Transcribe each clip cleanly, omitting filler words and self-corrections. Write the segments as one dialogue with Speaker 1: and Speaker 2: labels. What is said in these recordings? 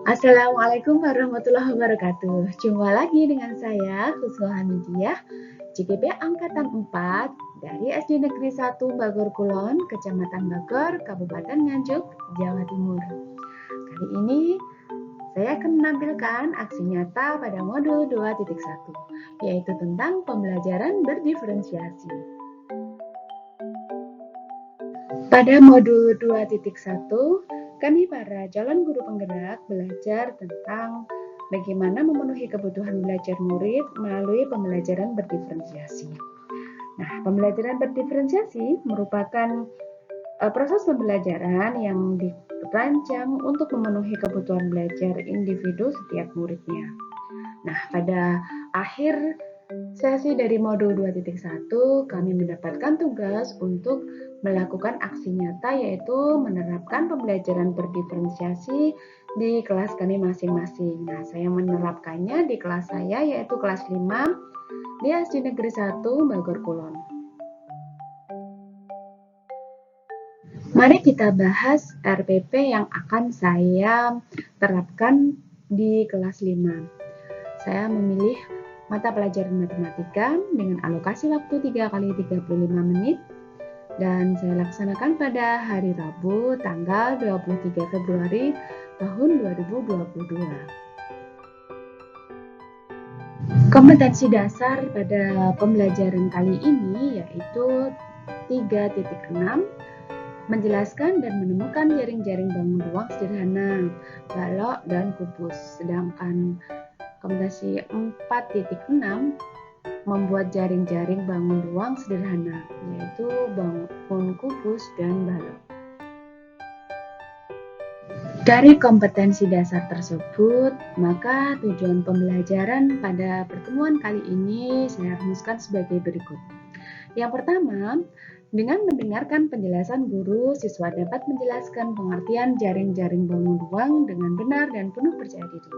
Speaker 1: Assalamualaikum warahmatullahi wabarakatuh. Jumpa lagi dengan saya, Husnul Hamidiah, JGP Angkatan 4 dari SD Negeri 1 Bagor Kulon, Kecamatan Bagor, Kabupaten Nganjuk, Jawa Timur. Kali ini saya akan menampilkan aksi nyata pada modul 2.1, yaitu tentang pembelajaran berdiferensiasi. Pada modul 2.1, kami para calon guru penggerak belajar tentang bagaimana memenuhi kebutuhan belajar murid melalui pembelajaran berdiferensiasi. Nah, pembelajaran berdiferensiasi merupakan proses pembelajaran yang dirancang untuk memenuhi kebutuhan belajar individu setiap muridnya. Nah, pada akhir sesi dari modul 2.1, kami mendapatkan tugas untuk melakukan aksi nyata, yaitu menerapkan pembelajaran berdiferensiasi di kelas kami masing-masing. Nah, saya menerapkannya di kelas saya, yaitu kelas 5 di SD Negeri 1 Bagor Kulon. Mari kita bahas RPP yang akan saya terapkan di kelas 5. Saya memilih mata pelajaran matematika dengan alokasi waktu 3 kali 35 menit dan saya laksanakan pada hari Rabu tanggal 23 Februari tahun 2022. Kompetensi dasar pada pembelajaran kali ini yaitu 3.6, menjelaskan dan menemukan jaring-jaring bangun ruang sederhana, balok, dan kubus. Sedangkan kompetensi 4.6, membuat jaring-jaring bangun ruang sederhana, yaitu bangun kubus dan balok. Dari kompetensi dasar tersebut, maka tujuan pembelajaran pada pertemuan kali ini saya rumuskan sebagai berikut. Yang pertama, dengan mendengarkan penjelasan guru, siswa dapat menjelaskan pengertian jaring-jaring bangun ruang dengan benar dan penuh percaya diri.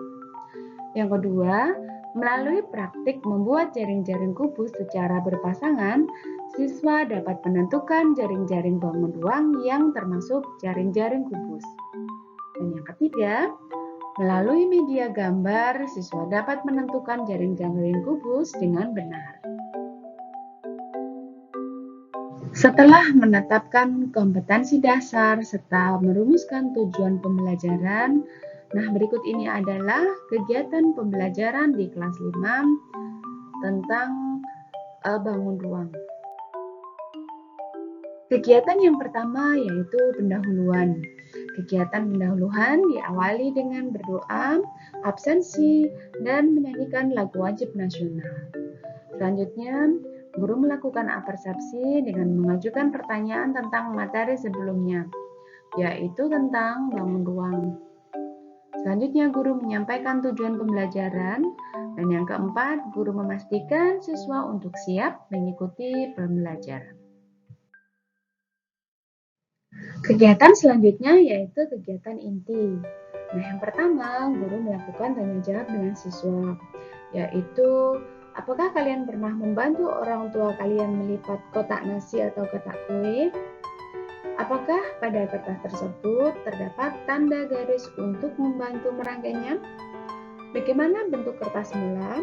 Speaker 1: Yang kedua, melalui praktik membuat jaring-jaring kubus secara berpasangan, siswa dapat menentukan jaring-jaring bangun ruang yang termasuk jaring-jaring kubus. Dan yang ketiga, melalui media gambar, siswa dapat menentukan jaring-jaring kubus dengan benar. Setelah menetapkan kompetensi dasar serta merumuskan tujuan pembelajaran, nah berikut ini adalah kegiatan pembelajaran di kelas 5 tentang bangun ruang. Kegiatan yang pertama yaitu pendahuluan. Kegiatan pendahuluan diawali dengan berdoa, absensi, dan menyanyikan lagu wajib nasional. Selanjutnya, guru melakukan persepsi dengan mengajukan pertanyaan tentang materi sebelumnya, yaitu tentang bangun ruang. Selanjutnya, guru menyampaikan tujuan pembelajaran, dan yang keempat, guru memastikan siswa untuk siap mengikuti pembelajaran. Kegiatan selanjutnya yaitu kegiatan inti. Nah, yang pertama, guru melakukan tanya jawab dengan siswa, yaitu apakah kalian pernah membantu orang tua kalian melipat kotak nasi atau kotak kue? Apakah pada kertas tersebut terdapat tanda garis untuk membantu merangkainya? Bagaimana bentuk kertas semula?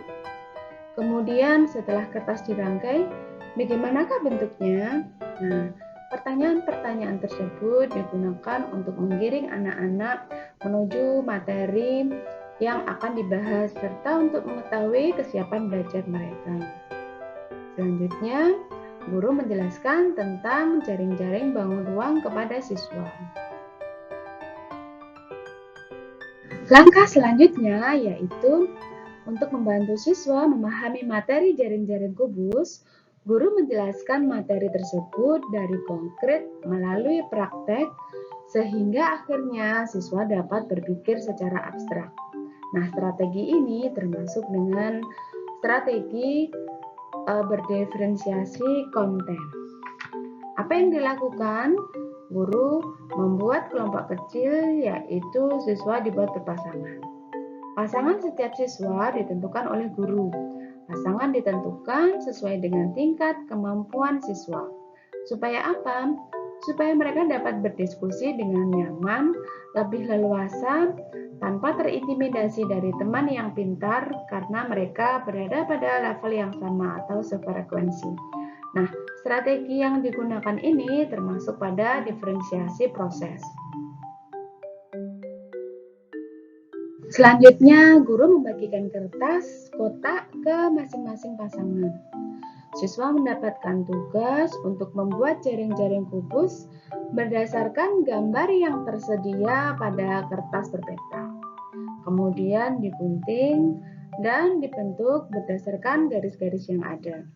Speaker 1: Kemudian setelah kertas dirangkai, bagaimanakah bentuknya? Nah, pertanyaan-pertanyaan tersebut digunakan untuk menggiring anak-anak menuju materi yang akan dibahas serta untuk mengetahui kesiapan belajar mereka. Selanjutnya, guru menjelaskan tentang jaring-jaring bangun ruang kepada siswa. Langkah selanjutnya yaitu untuk membantu siswa memahami materi jaring-jaring kubus, guru menjelaskan materi tersebut dari konkret melalui praktek sehingga akhirnya siswa dapat berpikir secara abstrak. Nah, strategi ini termasuk dengan strategi berdiferensiasi konten. Apa yang dilakukan? Guru membuat kelompok kecil, yaitu siswa dibuat berpasangan. Pasangan setiap siswa ditentukan oleh guru. Pasangan ditentukan sesuai dengan tingkat kemampuan siswa. Supaya apa? supaya mereka dapat berdiskusi dengan nyaman, lebih leluasa, tanpa terintimidasi dari teman yang pintar karena mereka berada pada level yang sama atau sefrekuensi. Nah, strategi yang digunakan ini termasuk pada diferensiasi proses. Selanjutnya, guru membagikan kertas kotak ke masing-masing pasangan. Siswa mendapatkan tugas untuk membuat jaring-jaring kubus berdasarkan gambar yang tersedia pada kertas berpeta. Kemudian digunting dan dibentuk berdasarkan garis-garis yang ada.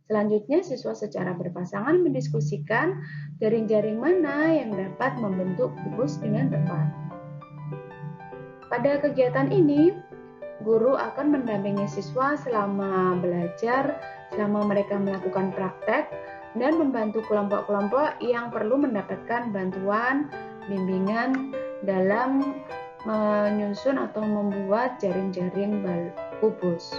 Speaker 1: Selanjutnya, siswa secara berpasangan mendiskusikan jaring-jaring mana yang dapat membentuk kubus dengan tepat. Pada kegiatan ini, guru akan mendampingi siswa selama belajar, selama mereka melakukan praktek, dan membantu kelompok-kelompok yang perlu mendapatkan bantuan, bimbingan dalam menyusun atau membuat jaring-jaring kubus.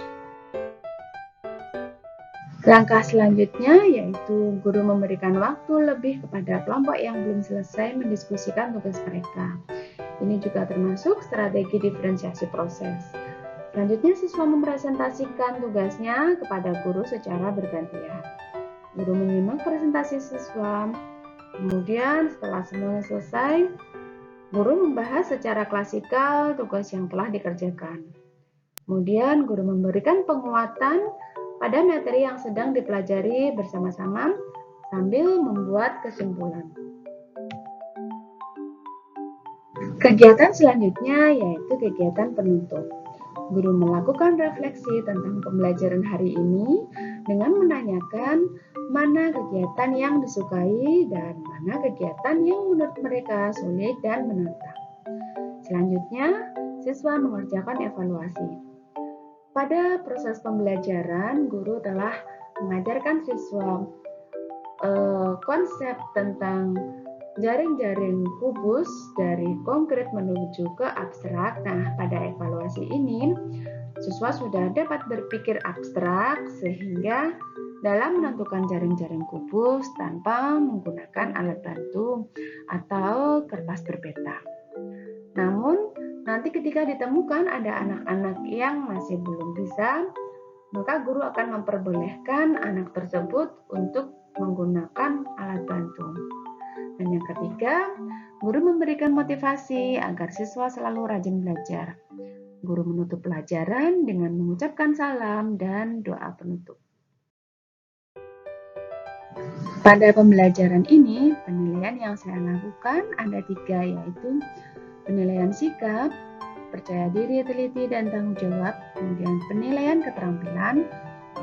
Speaker 1: Langkah selanjutnya yaitu guru memberikan waktu lebih kepada kelompok yang belum selesai mendiskusikan tugas mereka. Ini juga termasuk strategi diferensiasi proses. Selanjutnya, siswa mempresentasikan tugasnya kepada guru secara bergantian. Guru menyimak presentasi siswa. Kemudian, setelah semuanya selesai, guru membahas secara klasikal tugas yang telah dikerjakan. Kemudian, guru memberikan penguatan pada materi yang sedang dipelajari bersama-sama sambil membuat kesimpulan. Kegiatan selanjutnya yaitu kegiatan penutup. Guru melakukan refleksi tentang pembelajaran hari ini dengan menanyakan mana kegiatan yang disukai dan mana kegiatan yang menurut mereka sulit dan menantang. Selanjutnya, siswa mengerjakan evaluasi. Pada proses pembelajaran, guru telah mengajarkan siswa konsep tentang jaring-jaring kubus dari konkret menuju ke abstrak. Nah, pada evaluasi ini, siswa sudah dapat berpikir abstrak sehingga dalam menentukan jaring-jaring kubus tanpa menggunakan alat bantu atau kertas berpeta. Namun, nanti ketika ditemukan ada anak-anak yang masih belum bisa, maka guru akan memperbolehkan anak tersebut untuk menggunakan alat bantu. Dan yang ketiga, guru memberikan motivasi agar siswa selalu rajin belajar. Guru menutup pelajaran dengan mengucapkan salam dan doa penutup. Pada pembelajaran ini, penilaian yang saya lakukan ada 3, yaitu penilaian sikap, percaya diri, teliti, dan tanggung jawab. Kemudian penilaian keterampilan,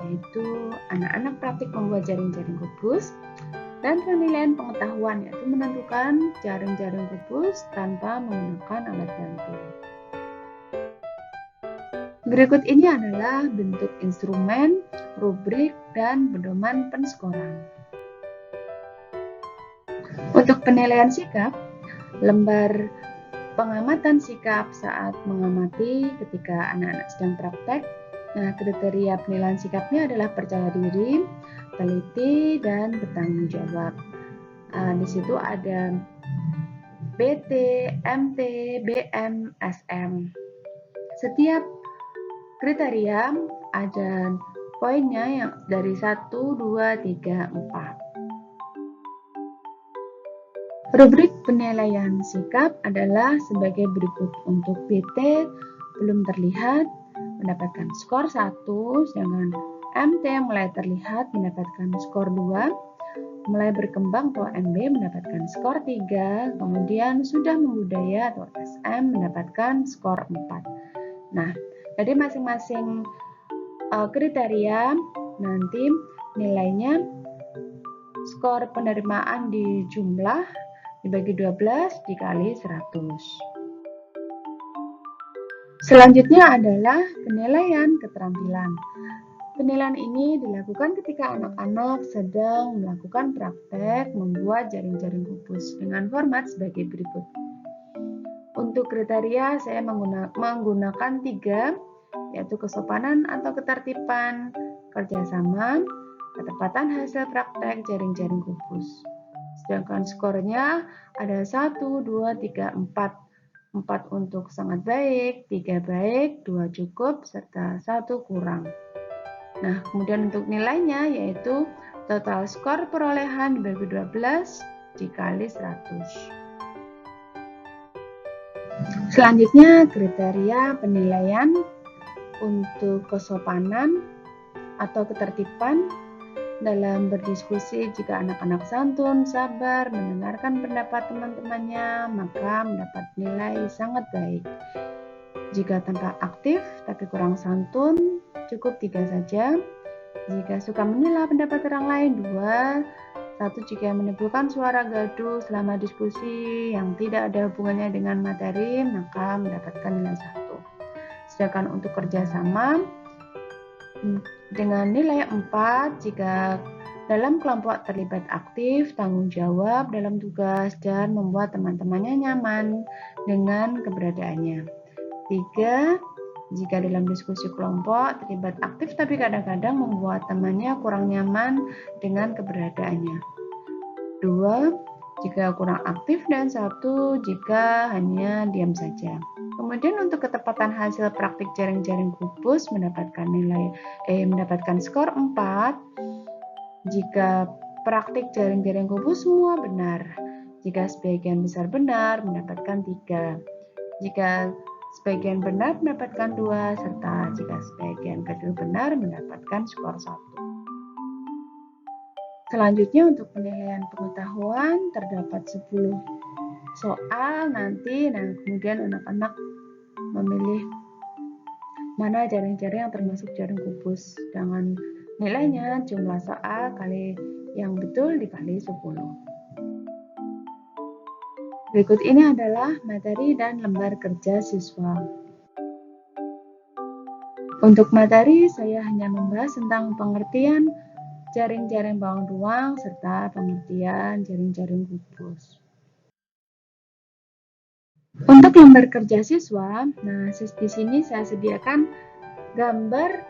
Speaker 1: yaitu anak-anak praktik membuat jaring-jaring kubus. Dan penilaian pengetahuan, yaitu menentukan jaring-jaring kubus tanpa menggunakan alat bantu. Berikut ini adalah bentuk instrumen, rubrik, dan pedoman penskoran. Untuk penilaian sikap, lembar pengamatan sikap saat mengamati ketika anak-anak sedang praktek. Nah, kriteria penilaian sikapnya adalah percaya diri, teliti, dan bertanggung jawab. Di situ ada BT, MT, BM, SM. Setiap kriteria ada poinnya yang dari 1, 2, 3, 4. Rubrik penilaian sikap adalah sebagai berikut. Untuk BT belum terlihat mendapatkan skor 1, sedangkan MT mulai terlihat mendapatkan skor 2, mulai berkembang atau MB mendapatkan skor 3, kemudian sudah membudaya atau SM mendapatkan skor 4. Nah, jadi masing-masing kriteria nanti nilainya skor penerimaan di jumlah dibagi 12 dikali 100. Selanjutnya adalah penilaian keterampilan. Penilaian ini dilakukan ketika anak-anak sedang melakukan praktek membuat jaring-jaring kubus dengan format sebagai berikut. Untuk kriteria saya menggunakan 3, yaitu kesopanan atau ketertiban, kerjasama, ketepatan hasil praktek jaring-jaring kubus. Sedangkan skornya ada 1, 2, 3, 4. 4 untuk sangat baik, 3 baik, 2 cukup, serta 1 kurang. Nah, kemudian untuk nilainya yaitu total skor perolehan dibagi 12 dikali 100. Selanjutnya, kriteria penilaian untuk kesopanan atau ketertiban dalam berdiskusi. Jika anak-anak santun, sabar, mendengarkan pendapat teman-temannya, maka mendapat nilai sangat baik. Jika tampak aktif tapi kurang santun, cukup 3 saja. Jika suka menilai pendapat orang lain, 2. 1. Jika menimbulkan suara gaduh selama diskusi yang tidak ada hubungannya dengan materi, maka mendapatkan nilai 1. Sedangkan untuk kerjasama, dengan nilai 4 jika dalam kelompok terlibat aktif, tanggung jawab dalam tugas, dan membuat teman-temannya nyaman dengan keberadaannya. 3. Jika dalam diskusi kelompok terlibat aktif tapi kadang-kadang membuat temannya kurang nyaman dengan keberadaannya. 2. Jika kurang aktif, dan 1. Jika hanya diam saja. Kemudian untuk ketepatan hasil praktik jaring-jaring kubus mendapatkan skor 4 jika praktik jaring-jaring kubus semua benar. Jika sebagian besar benar mendapatkan 3. Jika sebagian benar mendapatkan 2, serta jika sebagian kedua benar mendapatkan skor 1. Selanjutnya untuk penilaian pengetahuan terdapat 10 soal nanti. Nah, kemudian anak-anak memilih mana jaring-jaring yang termasuk jaring kubus dengan nilainya jumlah soal kali yang betul dikali 10. Berikut ini adalah materi dan lembar kerja siswa. Untuk materi, saya hanya membahas tentang pengertian jaring-jaring bawang ruang serta pengertian jaring-jaring kubus. Untuk lembar kerja siswa, nah di sini saya sediakan gambar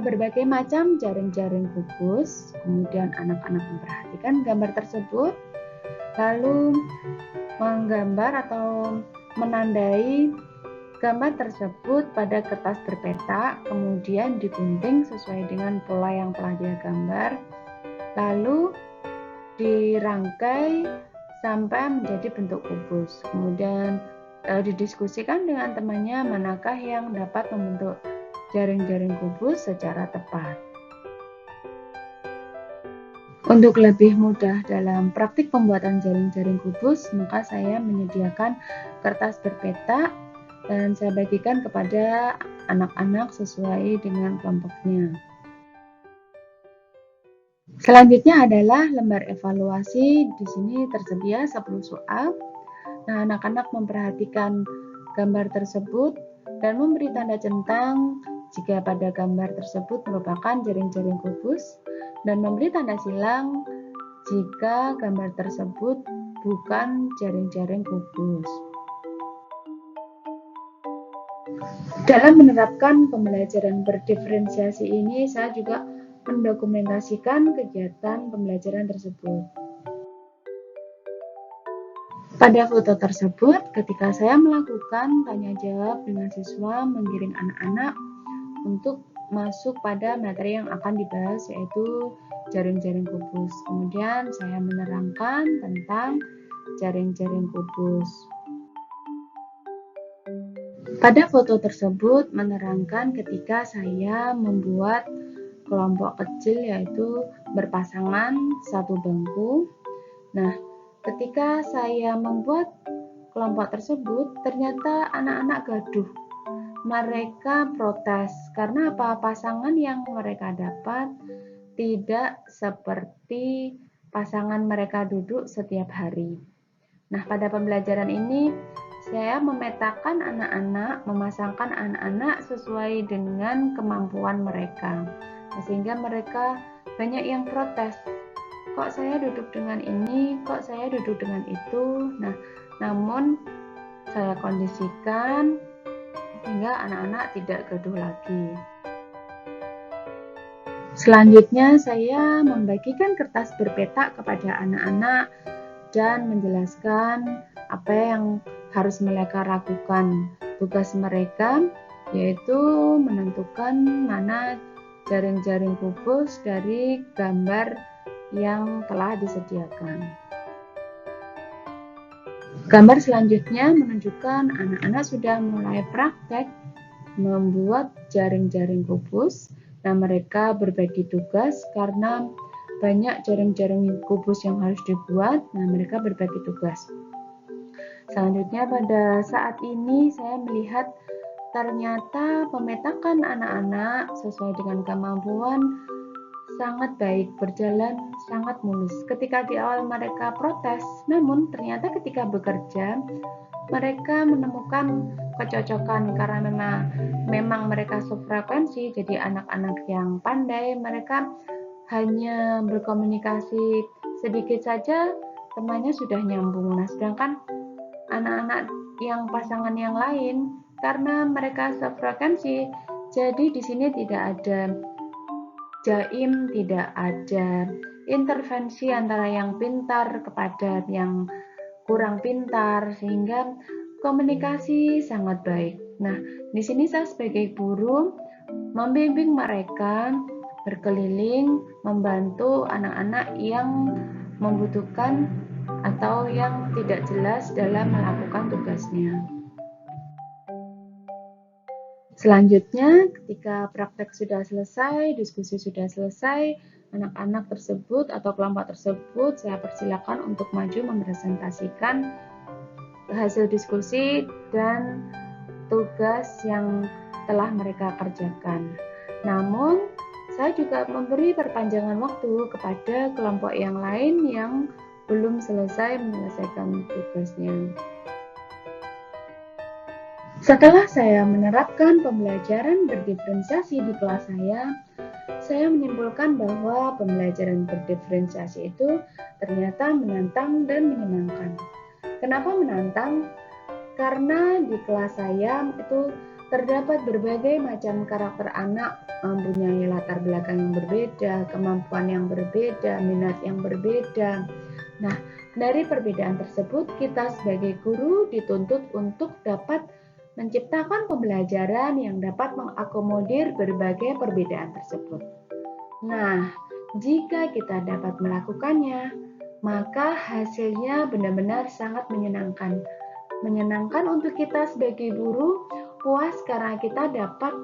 Speaker 1: berbagai macam jaring-jaring kubus. Kemudian anak-anak memperhatikan gambar tersebut, lalu menggambar atau menandai gambar tersebut pada kertas berpeta, kemudian digunting sesuai dengan pola yang telah dia gambar, lalu dirangkai sampai menjadi bentuk kubus. Kemudian didiskusikan dengan temannya manakah yang dapat membentuk jaring-jaring kubus secara tepat. Untuk lebih mudah dalam praktik pembuatan jaring-jaring kubus, maka saya menyediakan kertas berpeta dan saya bagikan kepada anak-anak sesuai dengan kelompoknya. Selanjutnya adalah lembar evaluasi. Di sini tersedia 10 soal. Nah, anak-anak memperhatikan gambar tersebut dan memberi tanda centang jika pada gambar tersebut merupakan jaring-jaring kubus, dan memberi tanda silang jika gambar tersebut bukan jaring-jaring kubus. Dalam menerapkan pembelajaran berdiferensiasi ini, saya juga mendokumentasikan kegiatan pembelajaran tersebut. Pada foto tersebut, ketika saya melakukan tanya jawab dengan siswa, menggiring anak-anak untuk masuk pada materi yang akan dibahas, yaitu jaring-jaring kubus. Kemudian saya menerangkan tentang jaring-jaring kubus. Pada foto tersebut menerangkan ketika saya membuat kelompok kecil, yaitu berpasangan satu bangku. Nah, ketika saya membuat kelompok tersebut, ternyata anak-anak gaduh. Mereka protes karena apa? Pasangan yang mereka dapat tidak seperti pasangan mereka duduk setiap hari. Nah, pada pembelajaran ini saya memetakan anak-anak, memasangkan anak-anak sesuai dengan kemampuan mereka, sehingga mereka banyak yang protes. Kok saya duduk dengan ini, kok saya duduk dengan itu. Nah, namun saya kondisikan sehingga anak-anak tidak gaduh lagi. Selanjutnya, saya membagikan kertas berpeta kepada anak-anak dan menjelaskan apa yang harus mereka lakukan. Tugas mereka yaitu menentukan mana jaring-jaring kubus dari gambar yang telah disediakan. Gambar selanjutnya menunjukkan anak-anak sudah mulai praktek membuat jaring-jaring kubus. Nah, mereka berbagi tugas karena banyak jaring-jaring kubus yang harus dibuat. Nah, mereka berbagi tugas. Selanjutnya, pada saat ini saya melihat ternyata pemetakan anak-anak sesuai dengan kemampuan sangat baik, berjalan sangat mulus. Ketika di awal mereka protes, namun ternyata ketika bekerja, mereka menemukan kecocokan karena memang mereka sefrekuensi, jadi anak-anak yang pandai, mereka hanya berkomunikasi sedikit saja, temannya sudah nyambung. Nah, sedangkan anak-anak yang pasangan yang lain, karena mereka sefrekuensi, jadi di sini tidak ada jaim, tidak ada intervensi antara yang pintar kepada yang kurang pintar, sehingga komunikasi sangat baik. Nah, di sini saya sebagai guru membimbing mereka berkeliling membantu anak-anak yang membutuhkan atau yang tidak jelas dalam melakukan tugasnya. Selanjutnya, ketika praktek sudah selesai, diskusi sudah selesai, anak-anak tersebut atau kelompok tersebut saya persilakan untuk maju mempresentasikan hasil diskusi dan tugas yang telah mereka kerjakan. Namun, saya juga memberi perpanjangan waktu kepada kelompok yang lain yang belum selesai menyelesaikan tugasnya. Setelah saya menerapkan pembelajaran berdiferensiasi di kelas saya menyimpulkan bahwa pembelajaran berdiferensiasi itu ternyata menantang dan menyenangkan. Kenapa menantang? Karena di kelas saya itu terdapat berbagai macam karakter anak, mempunyai latar belakang yang berbeda, kemampuan yang berbeda, minat yang berbeda. Nah, dari perbedaan tersebut kita sebagai guru dituntut untuk dapat menciptakan pembelajaran yang dapat mengakomodir berbagai perbedaan tersebut. Nah, jika kita dapat melakukannya, maka hasilnya benar-benar sangat menyenangkan. Menyenangkan untuk kita sebagai guru, puas karena kita dapat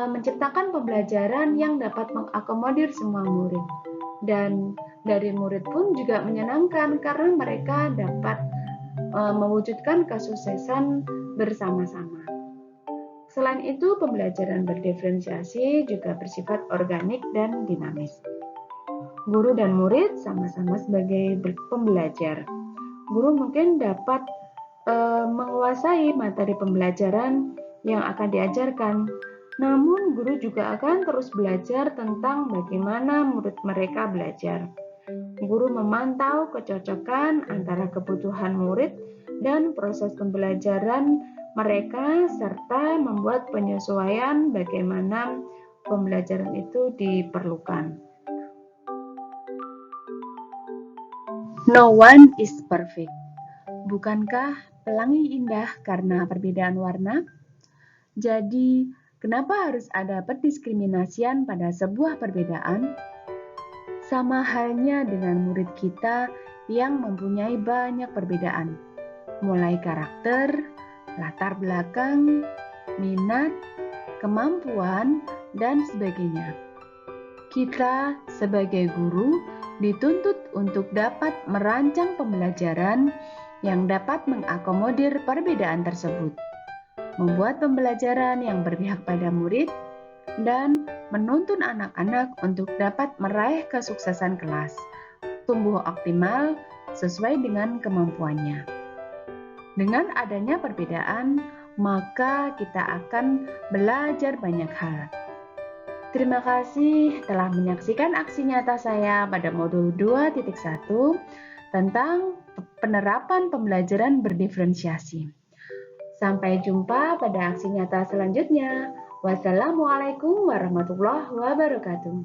Speaker 1: menciptakan pembelajaran yang dapat mengakomodir semua murid. Dan dari murid pun juga menyenangkan karena mereka dapat mewujudkan kesuksesan bersama-sama. Selain itu, pembelajaran berdiferensiasi juga bersifat organik dan dinamis. Guru dan murid sama-sama sebagai pembelajar. Guru mungkin dapat menguasai materi pembelajaran yang akan diajarkan. Namun, guru juga akan terus belajar tentang bagaimana murid mereka belajar. Guru memantau kecocokan antara kebutuhan murid dan proses pembelajaran mereka, serta membuat penyesuaian bagaimana pembelajaran itu diperlukan. No one is perfect. Bukankah pelangi indah karena perbedaan warna? Jadi, kenapa harus ada pendiskriminasian pada sebuah perbedaan? Sama halnya dengan murid kita yang mempunyai banyak perbedaan, mulai karakter, latar belakang, minat, kemampuan, dan sebagainya. Kita sebagai guru dituntut untuk dapat merancang pembelajaran yang dapat mengakomodir perbedaan tersebut, membuat pembelajaran yang berpihak pada murid, dan menuntun anak-anak untuk dapat meraih kesuksesan kelas, tumbuh optimal sesuai dengan kemampuannya. Dengan adanya perbedaan, maka kita akan belajar banyak hal. Terima kasih telah menyaksikan aksi nyata saya pada modul 2.1 tentang penerapan pembelajaran berdiferensiasi. Sampai jumpa pada aksi nyata selanjutnya. Wassalamualaikum warahmatullahi wabarakatuh.